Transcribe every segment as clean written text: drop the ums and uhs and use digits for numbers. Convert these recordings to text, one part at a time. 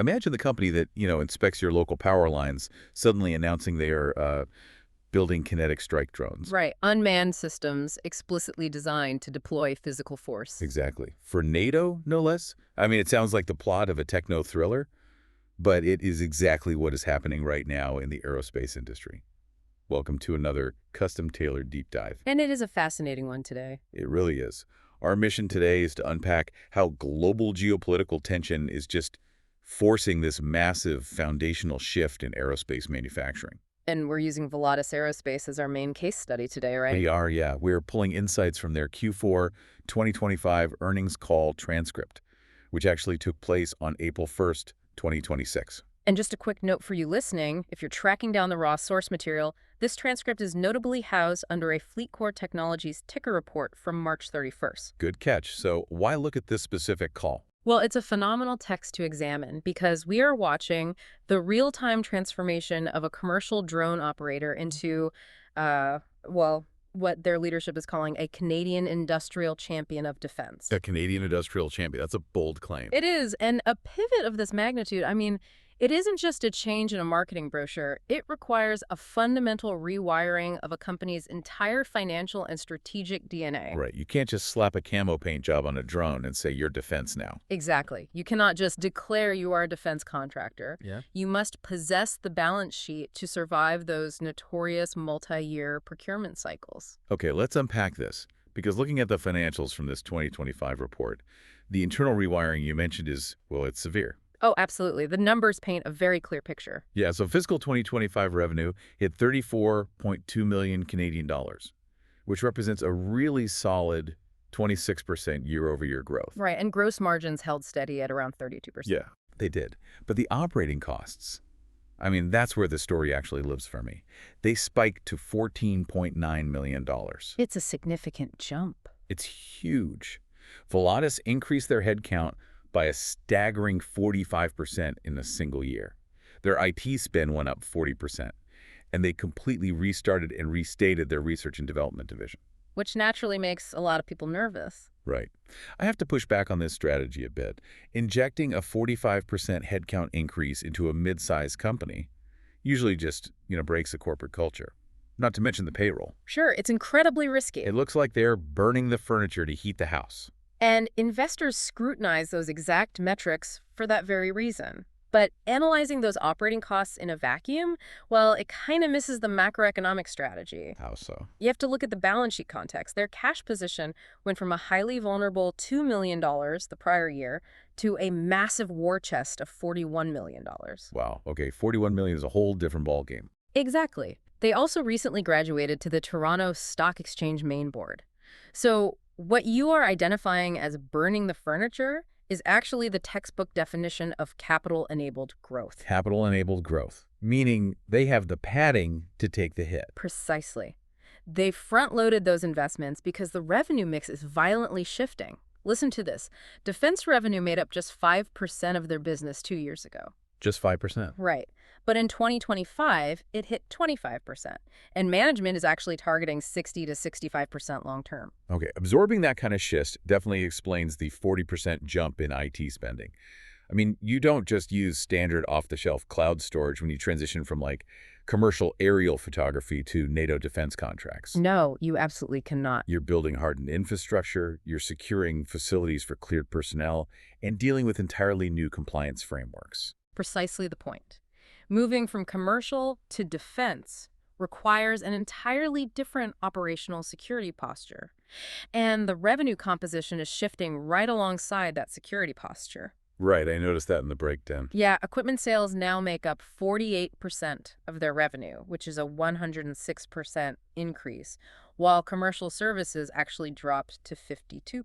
Imagine the company that, inspects your local power lines suddenly announcing they are building kinetic strike drones. Right. Unmanned systems explicitly designed to deploy physical force. Exactly. For NATO, no less. I mean, it sounds like the plot of a techno thriller, but it is exactly what is happening right now in the aerospace industry. Welcome to another custom-tailored deep dive. And it is a fascinating one today. It really is. Our mission today is to unpack how global geopolitical tension is just forcing this massive foundational shift in aerospace manufacturing. And we're using Volatus Aerospace as our main case study today, right? We are, yeah. We're pulling insights from their Q4 2025 earnings call transcript, which actually took place on April 1st, 2026. And just a quick note for you listening, if you're tracking down the raw source material, this transcript is notably housed under a Fleetcor Technologies ticker report from March 31st. Good catch. So why look at this specific call? Well, it's a phenomenal text to examine because we are watching the real-time transformation of a commercial drone operator into, what their leadership is calling a Canadian industrial champion of defense. A Canadian industrial champion. That's a bold claim. It is, and a pivot of this magnitude, I mean, it isn't just a change in a marketing brochure. It requires a fundamental rewiring of a company's entire financial and strategic DNA. Right. You can't just slap a camo paint job on a drone and say you're defense now. Exactly. You cannot just declare you are a defense contractor. Yeah. You must possess the balance sheet to survive those notorious multi-year procurement cycles. Okay, let's unpack this. Because looking at the financials from this 2025 report, the internal rewiring you mentioned is, well, it's severe. Oh, absolutely. The numbers paint a very clear picture. Yeah, so fiscal 2025 revenue hit 34.2 million Canadian dollars, which represents a really solid 26% year-over-year growth. Right, and gross margins held steady at around 32%. Yeah, they did. But the operating costs, I mean, that's where the story actually lives for me. They spiked to $14.9 million. It's a significant jump. It's huge. Volatus increased their headcount by a staggering 45% in a single year. Their IT spend went up 40%, and they completely restarted and restated their research and development division. Which naturally makes a lot of people nervous. Right. I have to push back on this strategy a bit. Injecting a 45% headcount increase into a mid-sized company usually just, breaks the corporate culture. Not to mention the payroll. Sure, it's incredibly risky. It looks like they're burning the furniture to heat the house. And investors scrutinize those exact metrics for that very reason. But analyzing those operating costs in a vacuum, well, it kind of misses the macroeconomic strategy. How so? You have to look at the balance sheet context. Their cash position went from a highly vulnerable $2 million the prior year to a massive war chest of $41 million. Wow. Okay, $41 million is a whole different ballgame. Exactly. They also recently graduated to the Toronto Stock Exchange main board. So what you are identifying as burning the furniture is actually the textbook definition of capital-enabled growth. Capital-enabled growth, meaning they have the padding to take the hit. Precisely. They front-loaded those investments because the revenue mix is violently shifting. Listen to this. Defense revenue made up just 5% of their business 2 years ago. Just 5%. Right. But in 2025, it hit 25%. And management is actually targeting 60 to 65% long term. Okay, absorbing that kind of shift definitely explains the 40% jump in IT spending. I mean, you don't just use standard off-the-shelf cloud storage when you transition from, commercial aerial photography to NATO defense contracts. No, you absolutely cannot. You're building hardened infrastructure, you're securing facilities for cleared personnel, and dealing with entirely new compliance frameworks. Precisely the point. Moving from commercial to defense requires an entirely different operational security posture. And the revenue composition is shifting right alongside that security posture. Right, I noticed that in the breakdown. Yeah, equipment sales now make up 48% of their revenue, which is a 106% increase, while commercial services actually dropped to 52%.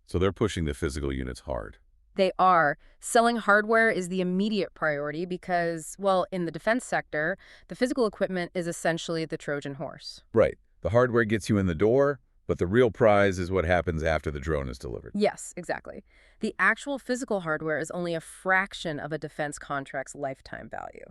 So they're pushing the physical units hard. They are. Selling hardware is the immediate priority because, well, in the defense sector, the physical equipment is essentially the Trojan horse. Right. The hardware gets you in the door, but the real prize is what happens after the drone is delivered. Yes, exactly. The actual physical hardware is only a fraction of a defense contract's lifetime value.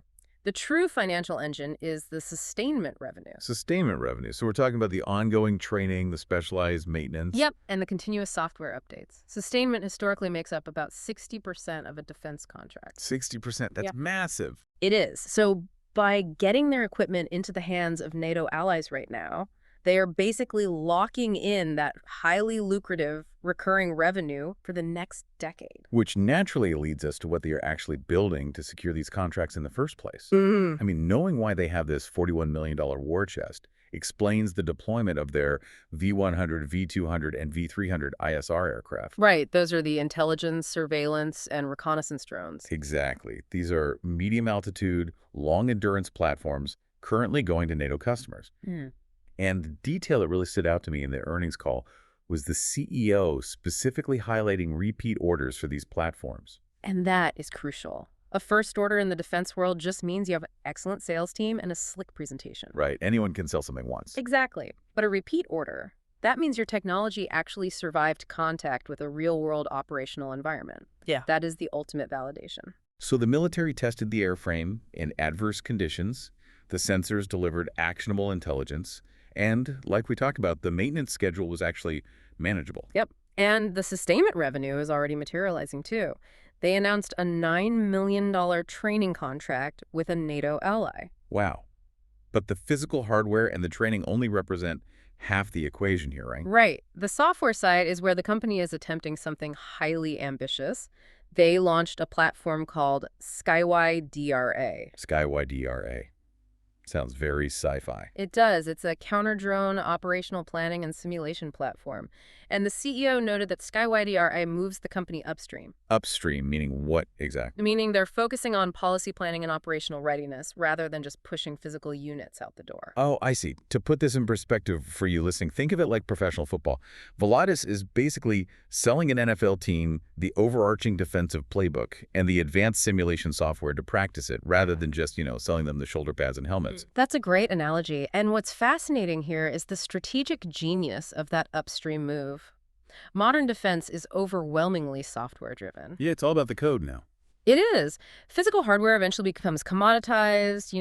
The true financial engine is the sustainment revenue. Sustainment revenue. So we're talking about the ongoing training, the specialized maintenance. Yep, and the continuous software updates. Sustainment historically makes up about 60% of a defense contract. 60%. That's Yep. massive. It is. So by getting their equipment into the hands of NATO allies right now, they are basically locking in that highly lucrative recurring revenue for the next decade. Which naturally leads us to what they are actually building to secure these contracts in the first place. Mm. I mean, knowing why they have this $41 million war chest explains the deployment of their V-100, V-200, and V-300 ISR aircraft. Right. Those are the intelligence, surveillance, and reconnaissance drones. Exactly. These are medium-altitude, long-endurance platforms currently going to NATO customers. Mm. And the detail that really stood out to me in the earnings call was the CEO specifically highlighting repeat orders for these platforms. And that is crucial. A first order in the defense world just means you have an excellent sales team and a slick presentation. Right. Anyone can sell something once. Exactly. But a repeat order, that means your technology actually survived contact with a real-world operational environment. Yeah. That is the ultimate validation. So the military tested the airframe in adverse conditions. The sensors delivered actionable intelligence. And like we talked about, the maintenance schedule was actually manageable. Yep. And the sustainment revenue is already materializing, too. They announced a $9 million training contract with a NATO ally. Wow. But the physical hardware and the training only represent half the equation here, right? Right. The software side is where the company is attempting something highly ambitious. They launched a platform called SKYDRA. SKYDRA. Sounds very sci-fi. It does. It's a counter-drone operational planning and simulation platform. And the CEO noted that SKYDRA moves the company upstream. Upstream, meaning what exactly? Meaning they're focusing on policy planning and operational readiness rather than just pushing physical units out the door. Oh, I see. To put this in perspective for you listening, think of it like professional football. Volatus is basically selling an NFL team the overarching defensive playbook and the advanced simulation software to practice it rather than just, selling them the shoulder pads and helmets. That's a great analogy. And what's fascinating here is the strategic genius of that upstream move. Modern defense is overwhelmingly software-driven. Yeah, it's all about the code now. It is. Physical hardware eventually becomes commoditized.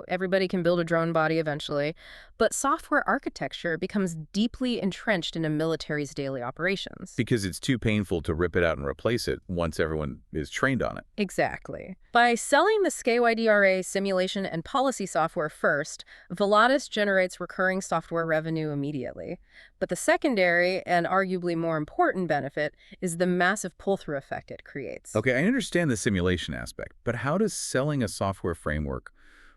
Everybody can build a drone body eventually. But software architecture becomes deeply entrenched in a military's daily operations. Because it's too painful to rip it out and replace it once everyone is trained on it. Exactly. By selling the SKYDRA simulation and policy software first, Volatus generates recurring software revenue immediately. But the secondary and arguably more important benefit is the massive pull-through effect it creates. Okay, I understand the simulation aspect, but how does selling a software framework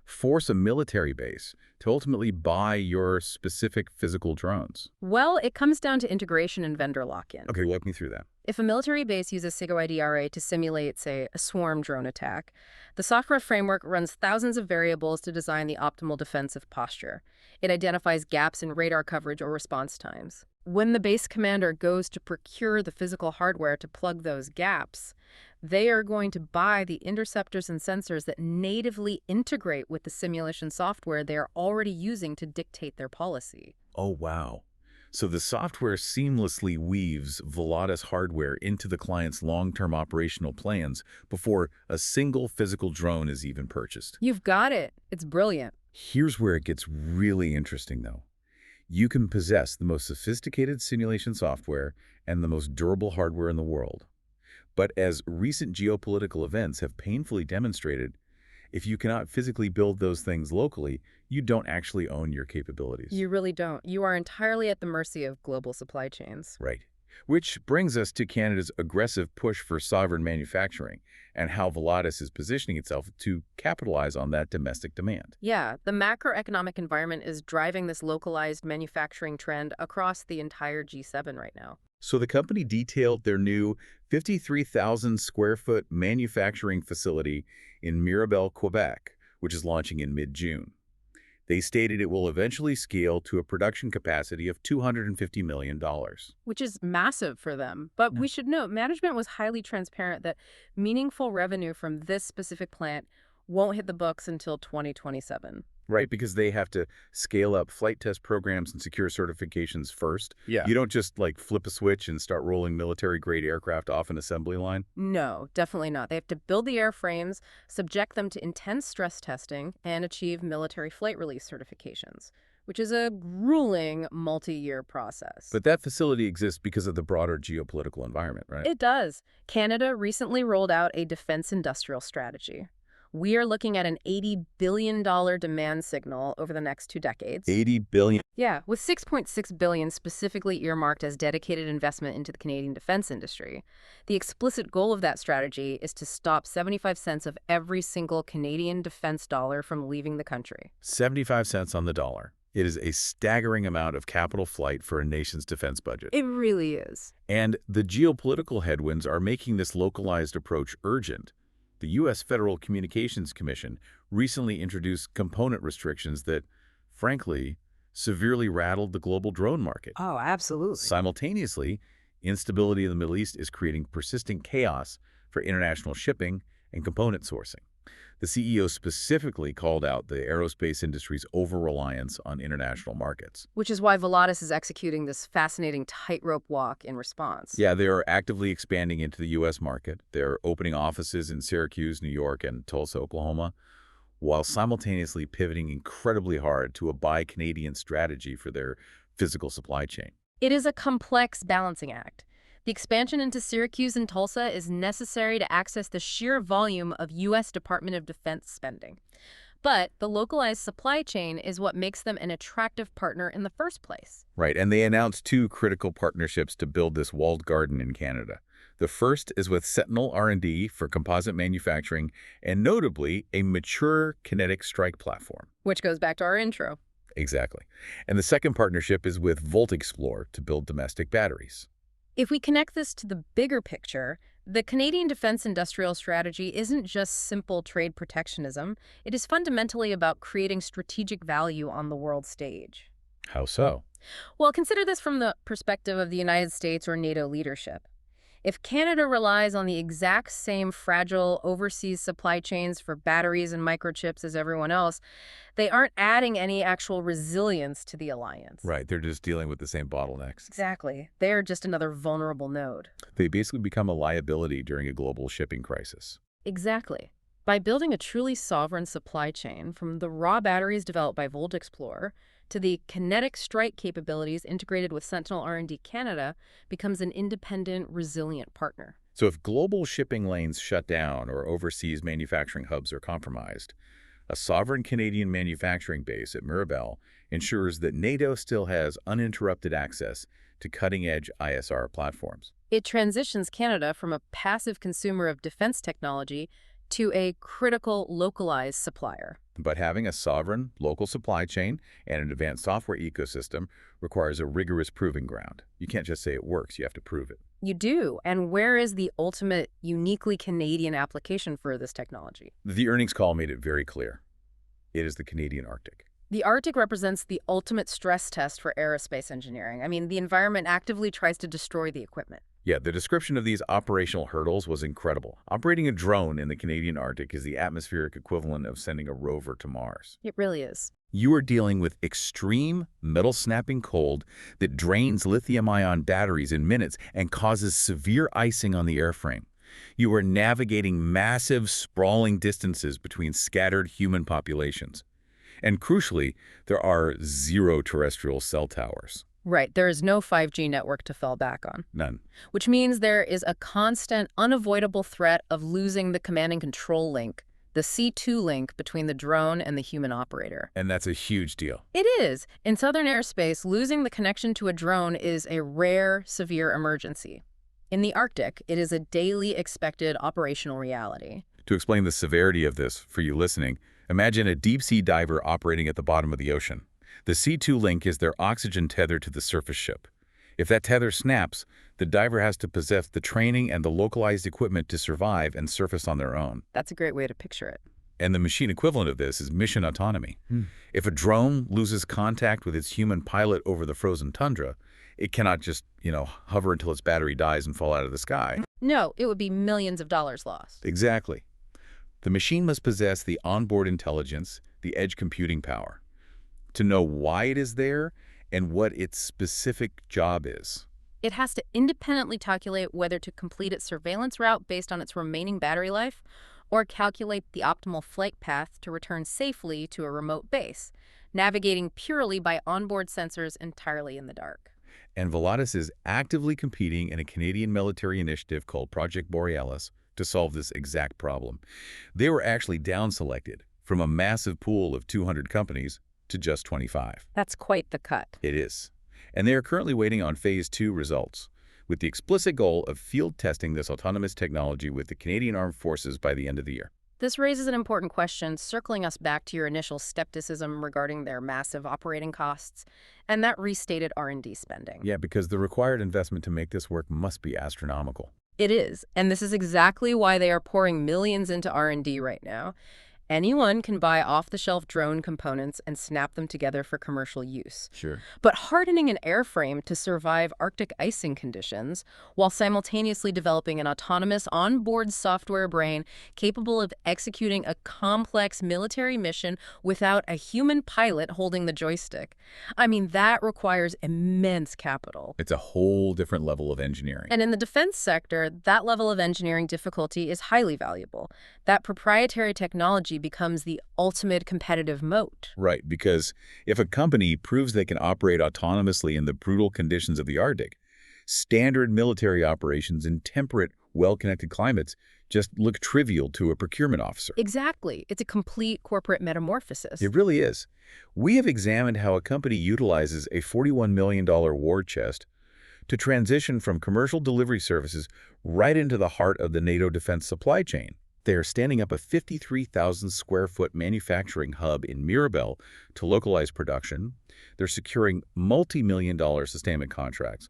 force a military base to ultimately buy your specific physical drones? Well, it comes down to integration and vendor lock-in. Okay, walk me through that. If a military base uses SKYDRA to simulate, say, a swarm drone attack, the software framework runs thousands of variables to design the optimal defensive posture. It identifies gaps in radar coverage or response times. When the base commander goes to procure the physical hardware to plug those gaps, they are going to buy the interceptors and sensors that natively integrate with the simulation software they are already using to dictate their policy. Oh, wow. So the software seamlessly weaves Volatus hardware into the client's long-term operational plans before a single physical drone is even purchased. You've got it. It's brilliant. Here's where it gets really interesting, though. You can possess the most sophisticated simulation software and the most durable hardware in the world. But as recent geopolitical events have painfully demonstrated, if you cannot physically build those things locally, you don't actually own your capabilities. You really don't. You are entirely at the mercy of global supply chains. Right. Which brings us to Canada's aggressive push for sovereign manufacturing and how Volatus is positioning itself to capitalize on that domestic demand. Yeah, the macroeconomic environment is driving this localized manufacturing trend across the entire G7 right now. So the company detailed their new 53,000 square foot manufacturing facility in Mirabel, Quebec, which is launching in mid-June. They stated it will eventually scale to a production capacity of $250 million. Which is massive for them. But we should note, management was highly transparent that meaningful revenue from this specific plant won't hit the books until 2027. Right, because they have to scale up flight test programs and secure certifications first. Yeah. You don't just, like, flip a switch and start rolling military-grade aircraft off an assembly line. No, definitely not. They have to build the airframes, subject them to intense stress testing, and achieve military flight release certifications, which is a grueling multi-year process. But that facility exists because of the broader geopolitical environment, right? It does. Canada recently rolled out a defense industrial strategy. We are looking at an $80 billion demand signal over the next 2 decades. 80 billion. Yeah, with $6.6 billion specifically earmarked as dedicated investment into the Canadian defense industry. The explicit goal of that strategy is to stop 75 cents of every single Canadian defense dollar from leaving the country. 75 cents on the dollar. It is a staggering amount of capital flight for a nation's defense budget. It really is. And the geopolitical headwinds are making this localized approach urgent. The U.S. Federal Communications Commission recently introduced component restrictions that, frankly, severely rattled the global drone market. Oh, absolutely. Simultaneously, instability in the Middle East is creating persistent chaos for international shipping and component sourcing. The CEO specifically called out the aerospace industry's over-reliance on international markets. Which is why Volatus is executing this fascinating tightrope walk in response. Yeah, they are actively expanding into the U.S. market. They're opening offices in Syracuse, New York, and Tulsa, Oklahoma, while simultaneously pivoting incredibly hard to a buy Canadian strategy for their physical supply chain. It is a complex balancing act. The expansion into Syracuse and Tulsa is necessary to access the sheer volume of U.S. Department of Defense spending. But the localized supply chain is what makes them an attractive partner in the first place. Right, and they announced 2 critical partnerships to build this walled garden in Canada. The first is with Sentinel R&D for composite manufacturing, and notably, a mature kinetic strike platform. Which goes back to our intro. Exactly. And the second partnership is with VoltExplore to build domestic batteries. If we connect this to the bigger picture, the Canadian Defense Industrial Strategy isn't just simple trade protectionism. It is fundamentally about creating strategic value on the world stage. How so? Well, consider this from the perspective of the United States or NATO leadership. If Canada relies on the exact same fragile overseas supply chains for batteries and microchips as everyone else, they aren't adding any actual resilience to the alliance. Right, they're just dealing with the same bottlenecks. Exactly. They're just another vulnerable node. They basically become a liability during a global shipping crisis. Exactly. By building a truly sovereign supply chain, from the raw batteries developed by VoltExplore to the kinetic strike capabilities integrated with Sentinel R&D Canada, becomes an independent, resilient partner. So if global shipping lanes shut down or overseas manufacturing hubs are compromised, a sovereign Canadian manufacturing base at Mirabel ensures that NATO still has uninterrupted access to cutting-edge ISR platforms. It transitions Canada from a passive consumer of defense technology to a critical, localized supplier. But having a sovereign, local supply chain and an advanced software ecosystem requires a rigorous proving ground. You can't just say it works, you have to prove it. You do. And where is the ultimate, uniquely Canadian application for this technology? The earnings call made it very clear. It is the Canadian Arctic. The Arctic represents the ultimate stress test for aerospace engineering. I mean, the environment actively tries to destroy the equipment. Yeah, the description of these operational hurdles was incredible. Operating a drone in the Canadian Arctic is the atmospheric equivalent of sending a rover to Mars. It really is. You are dealing with extreme metal-snapping cold that drains lithium-ion batteries in minutes and causes severe icing on the airframe. You are navigating massive, sprawling distances between scattered human populations. And crucially, there are 0 terrestrial cell towers. Right. There is no 5G network to fall back on. None. Which means there is a constant, unavoidable threat of losing the command and control link, the C2 link between the drone and the human operator. And that's a huge deal. It is. In southern airspace, losing the connection to a drone is a rare, severe emergency. In the Arctic, it is a daily expected operational reality. To explain the severity of this for you listening, imagine a deep-sea diver operating at the bottom of the ocean. The C2 link is their oxygen tether to the surface ship. If that tether snaps, the diver has to possess the training and the localized equipment to survive and surface on their own. That's a great way to picture it. And the machine equivalent of this is mission autonomy. If a drone loses contact with its human pilot over the frozen tundra, it cannot just, hover until its battery dies and fall out of the sky. No, it would be millions of dollars lost. Exactly. The machine must possess the onboard intelligence, the edge computing power, to know why it is there and what its specific job is. It has to independently calculate whether to complete its surveillance route based on its remaining battery life, or calculate the optimal flight path to return safely to a remote base, navigating purely by onboard sensors entirely in the dark. And Volatus is actively competing in a Canadian military initiative called Project Borealis to solve this exact problem. They were actually down-selected from a massive pool of 200 companies to just 25. That's quite the cut. It is. And they are currently waiting on Phase 2 results, with the explicit goal of field testing this autonomous technology with the Canadian Armed Forces by the end of the year. This raises an important question, circling us back to your initial skepticism regarding their massive operating costs and that restated R&D spending. Yeah, because the required investment to make this work must be astronomical. It is, and this is exactly why they are pouring millions into R&D right now. Anyone can buy off-the-shelf drone components and snap them together for commercial use. Sure. But hardening an airframe to survive Arctic icing conditions while simultaneously developing an autonomous onboard software brain capable of executing a complex military mission without a human pilot holding the joystick. I mean, that requires immense capital. It's a whole different level of engineering. And in the defense sector, that level of engineering difficulty is highly valuable. That proprietary technology becomes the ultimate competitive moat. Right, because if a company proves they can operate autonomously in the brutal conditions of the Arctic, standard military operations in temperate, well-connected climates just look trivial to a procurement officer. Exactly. It's a complete corporate metamorphosis. It really is. We have examined how a company utilizes a $41 million war chest to transition from commercial delivery services right into the heart of the NATO defense supply chain. They are standing up a 53,000 square foot manufacturing hub in Mirabel to localize production. They're securing multi-million-dollar sustainment contracts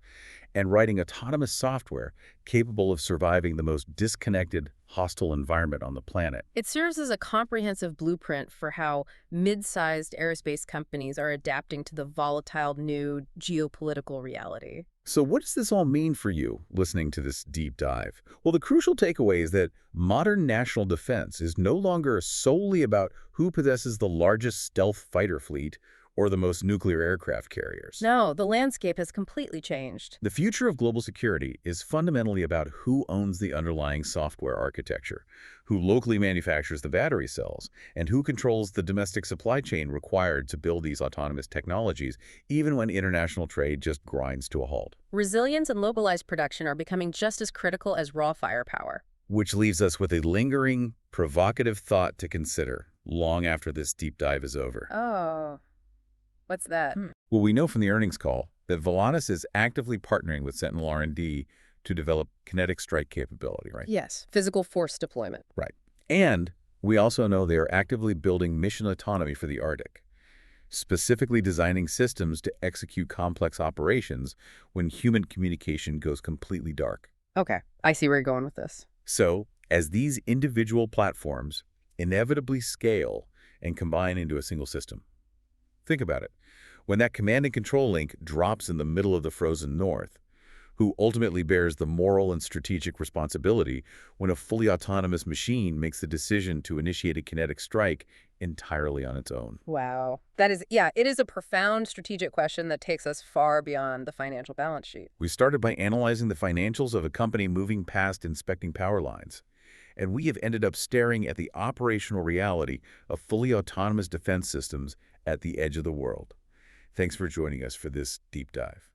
and writing autonomous software capable of surviving the most disconnected, hostile environment on the planet. It serves as a comprehensive blueprint for how mid-sized aerospace companies are adapting to the volatile new geopolitical reality. So what does this all mean for you, listening to this deep dive? Well, the crucial takeaway is that modern national defense is no longer solely about who possesses the largest stealth fighter fleet or the most nuclear aircraft carriers. No, the landscape has completely changed. The future of global security is fundamentally about who owns the underlying software architecture, who locally manufactures the battery cells, and who controls the domestic supply chain required to build these autonomous technologies, even when international trade just grinds to a halt. Resilience and localized production are becoming just as critical as raw firepower. Which leaves us with a lingering, provocative thought to consider long after this deep dive is over. Oh, what's that? Well, we know from the earnings call that Volatus is actively partnering with Sentinel R&D to develop kinetic strike capability, right? Yes, physical force deployment. Right. And we also know they are actively building mission autonomy for the Arctic, specifically designing systems to execute complex operations when human communication goes completely dark. Okay, I see where you're going with this. So, as these individual platforms inevitably scale and combine into a single system, think about it. When that command and control link drops in the middle of the frozen north, who ultimately bears the moral and strategic responsibility when a fully autonomous machine makes the decision to initiate a kinetic strike entirely on its own? Wow. That is, yeah, it is a profound strategic question that takes us far beyond the financial balance sheet. We started by analyzing the financials of a company moving past inspecting power lines, and we have ended up staring at the operational reality of fully autonomous defense systems at the edge of the world. Thanks for joining us for this deep dive.